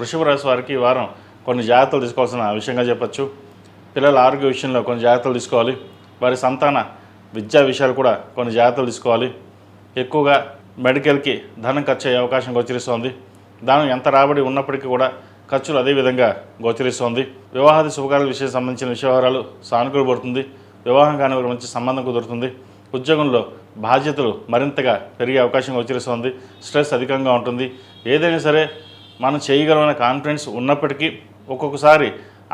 వృషభ రాశి వారికి ఈ వారం కొన్ని జాగ్రత్తలు తీసుకోవాల్సిన విషయంగా చెప్పచ్చు. పిల్లల ఆరోగ్య విషయంలో కొన్ని జాగ్రత్తలు తీసుకోవాలి. వారి సంతాన విద్యా విషయాలు కూడా కొన్ని జాగ్రత్తలు తీసుకోవాలి. ఎక్కువగా మెడికల్కి ధనం ఖర్చు అయ్యే అవకాశం గోచరిస్తోంది. దాని ఎంత రాబడి ఉన్నప్పటికీ కూడా ఖర్చులు అదేవిధంగా గోచరిస్తోంది. వివాహాది శుభకార్యాల విషయం సంబంధించిన విషయాలు సానుకూల పడుతుంది. వివాహం కాని వారికి మంచి సంబంధం కుదురుతుంది. ఉద్యోగంలో బాధ్యతలు మరింతగా పెరిగే అవకాశం గోచరిస్తోంది. స్ట్రెస్ అధికంగా ఉంటుంది. ఏదైనా సరే మనం చేయగలమనే కాన్ఫిడెన్స్ ఉన్నప్పటికీ ఒక్కొక్కసారి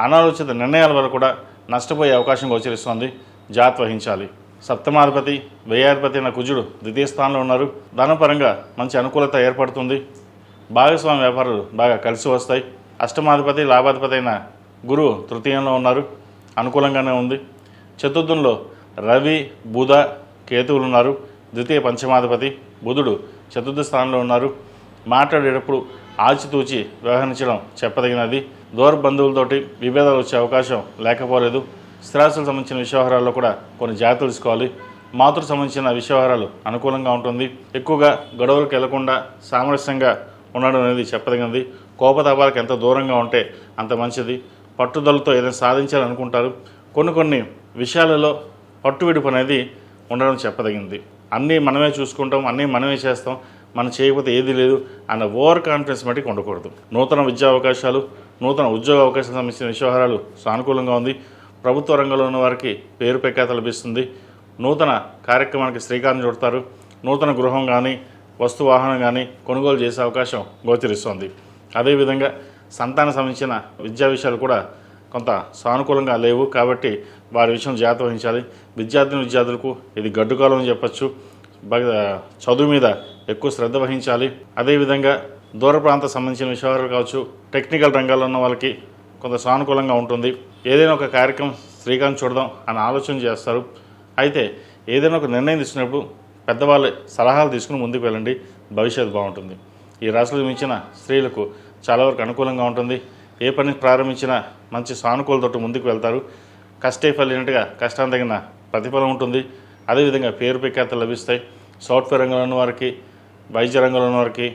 అనాలోచిత నిర్ణయాల వల్ల కూడా నష్టపోయే అవకాశం గోచరిస్తోంది. జాగ్రత్త వహించాలి. సప్తమాధిపతి వ్యయాధిపతి అయిన కుజుడు ద్వితీయ స్థానంలో ఉన్నారు. ధనపరంగా మంచి అనుకూలత ఏర్పడుతుంది. భాగస్వామి వ్యాపారాలు బాగా కలిసి వస్తాయి. అష్టమాధిపతి లాభాధిపతి అయిన గురువు తృతీయంలో ఉన్నారు. అనుకూలంగానే ఉంది. చతుర్థంలో రవి బుధ కేతువులు ఉన్నారు. ద్వితీయ పంచమాధిపతి బుధుడు చతుర్థ స్థానంలో ఉన్నారు. మాట్లాడేటప్పుడు ఆచితూచి వ్యవహరించడం చెప్పదగినది. దూర బంధువులతోటి విభేదాలు వచ్చే అవకాశం లేకపోలేదు. స్థిరాస్తులకు సంబంధించిన విషయవహారాల్లో కూడా కొన్ని జాగ్రత్తలు తీసుకోవాలి. మాతృకు సంబంధించిన విషయవహారాలు అనుకూలంగా ఉంటుంది. ఎక్కువగా గొడవలకు వెళ్లకుండా సామరస్యంగా ఉండడం అనేది చెప్పదగినది. కోపతాపాలకు ఎంత దూరంగా ఉంటే అంత మంచిది. పట్టుదలతో ఏదైనా సాధించాలనుకుంటారు. కొన్ని విషయాలలో పట్టువిడుపు అనేది ఉండడం చెప్పదగింది. అన్నీ మనమే చూసుకుంటాం, అన్నీ మనమే చేస్తాం, మనం చేయకపోతే ఏది లేదు అన్న ఓవర్ కాన్ఫిడెన్స్ మటుకు ఉండకూడదు. నూతన విద్యా అవకాశాలు, నూతన ఉద్యోగ అవకాశాలకు సంబంధించిన విషయవహారాలు సానుకూలంగా ఉంది. ప్రభుత్వ రంగంలో ఉన్న వారికి పేరు ప్రఖ్యాత లభిస్తుంది. నూతన కార్యక్రమానికి శ్రీకారం చుడతారు. నూతన గృహం కానీ వస్తు వాహనం కానీ కొనుగోలు చేసే అవకాశం గోచరిస్తోంది. అదేవిధంగా సంతానం సంబంధించిన విద్యా విషయాలు కూడా కొంత సానుకూలంగా లేవు కాబట్టి వారి విషయం జాగ్రత్త వహించాలి. విద్యార్థులకు ఇది గడ్డుకాలం అని చెప్పచ్చు. చదువు మీద ఎక్కువ శ్రద్ధ వహించాలి. అదేవిధంగా దూర ప్రాంత సంబంధించిన విషయాలు కావచ్చు, టెక్నికల్ రంగాల్లో ఉన్న వాళ్ళకి కొంత సానుకూలంగా ఉంటుంది. ఏదైనా ఒక కార్యక్రమం శ్రీకారం చూడదాం అని ఆలోచన చేస్తారు. అయితే ఏదైనా ఒక నిర్ణయం తీసుకున్నప్పుడు పెద్దవాళ్ళ సలహాలు తీసుకుని ముందుకు వెళ్ళండి. భవిష్యత్తు బాగుంటుంది. ఈ రాశిలో మించిన స్త్రీలకు చాలా వరకు అనుకూలంగా ఉంటుంది. ఏ పని ప్రారంభించినా మంచి సానుకూలతోటి ముందుకు వెళ్తారు. కష్టే ఫలినట్టుగా కష్టానికి తగిన ప్రతిఫలం ఉంటుంది. అదేవిధంగా పేరు ప్రఖ్యాతలు లభిస్తాయి. సాఫ్ట్వేర్ రంగంలో ఉన్న వారికి, వైద్య రంగంలో ఉన్న వారికి,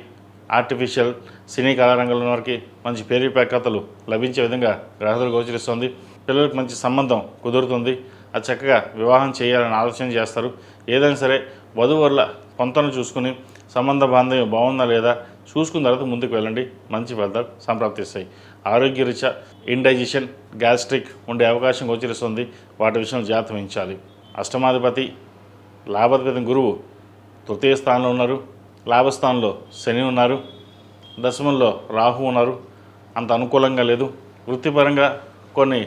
ఆర్టిఫిషియల్ సినీ కళారంగంలో ఉన్న వారికి మంచి పేరు ప్రఖ్యాతలు లభించే విధంగా గ్రహాలు గోచరిస్తుంది. పిల్లలకు మంచి సంబంధం కుదురుతుంది. అది చక్కగా వివాహం చేయాలని ఆలోచన చేస్తారు. ఏదైనా సరే వధువరుల పొంతను చూసుకుని సంబంధ బాంధవ్యం బాగుందా లేదా చూసుకున్న తర్వాత ముందుకు వెళ్ళండి. మంచి ఫలితాలు సంప్రాప్తిస్తాయి. ఆరోగ్యరీత్యా ఇండైజెషన్, గ్యాస్ట్రిక్ ఉండే అవకాశం గోచరిస్తుంది. వాటి విషయంలో జాగ్రత్త వహించాలి. అష్టమాధిపతి లాభాధిపతి గురువు తృతీయ స్థానంలో ఉన్నారు. లాభస్థానంలో శని ఉన్నారు. దశమంలో రాహు ఉన్నారు. అంత అనుకూలంగా లేదు. వృత్తిపరంగా కొన్ని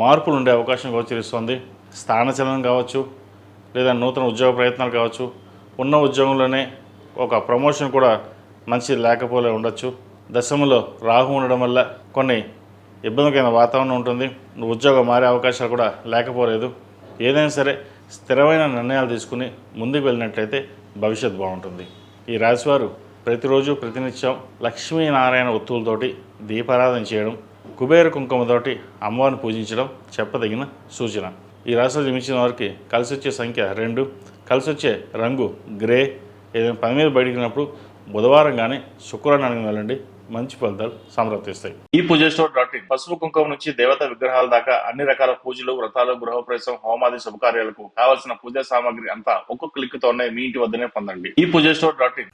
మార్పులు ఉండే అవకాశం గోచరిస్తుంది. స్థానచలనం కావచ్చు, లేదా నూతన ఉద్యోగ ప్రయత్నాలు కావచ్చు. ఉన్న ఉద్యోగంలోనే ఒక ప్రమోషన్ కూడా మంచిది లేకపోలే ఉండొచ్చు. దశమంలో రాహు ఉండడం వల్ల కొన్ని ఇబ్బందికరమైన వాతావరణం ఉంటుంది. ఉద్యోగం మారే అవకాశాలు కూడా లేకపోలేదు. ఏదైనా సరే స్థిరమైన నిర్ణయాలు తీసుకుని ముందుకు వెళ్ళినట్లయితే భవిష్యత్తు బాగుంటుంది. ఈ రాశివారు ప్రతిరోజు ప్రతినిత్యం లక్ష్మీనారాయణ ఒత్తులతోటి దీపారాధన చేయడం, కుబేర కుంకుమతోటి అమ్మవారిని పూజించడం చెప్పదగిన సూచన. ఈ రాశిలో జన్మించిన వారికి కలిసి వచ్చే సంఖ్య 2, కలిసి వచ్చే రంగు గ్రే. ఏదైనా పని మీద బయటికినప్పుడు బుధవారం కానీ శుక్రవారం వెళ్ళండి. మంచి ఫలితాలు సంప్రాప్తిస్తాయి. ఈ పూజస్టోర్.in పసుపు కుంకుమ నుంచి దేవతా విగ్రహాల దాకా అన్ని రకాల పూజలు, వ్రతాలు, గృహప్రవేశం, హోమాది శుభకార్యాలకు కావాల్సిన పూజా సామాగ్రి అంతా ఒక్కొక్క క్లిక్ తోనే మీ ఇంటి వద్దనే పొందండి. ఈ పూజస్టోర్.in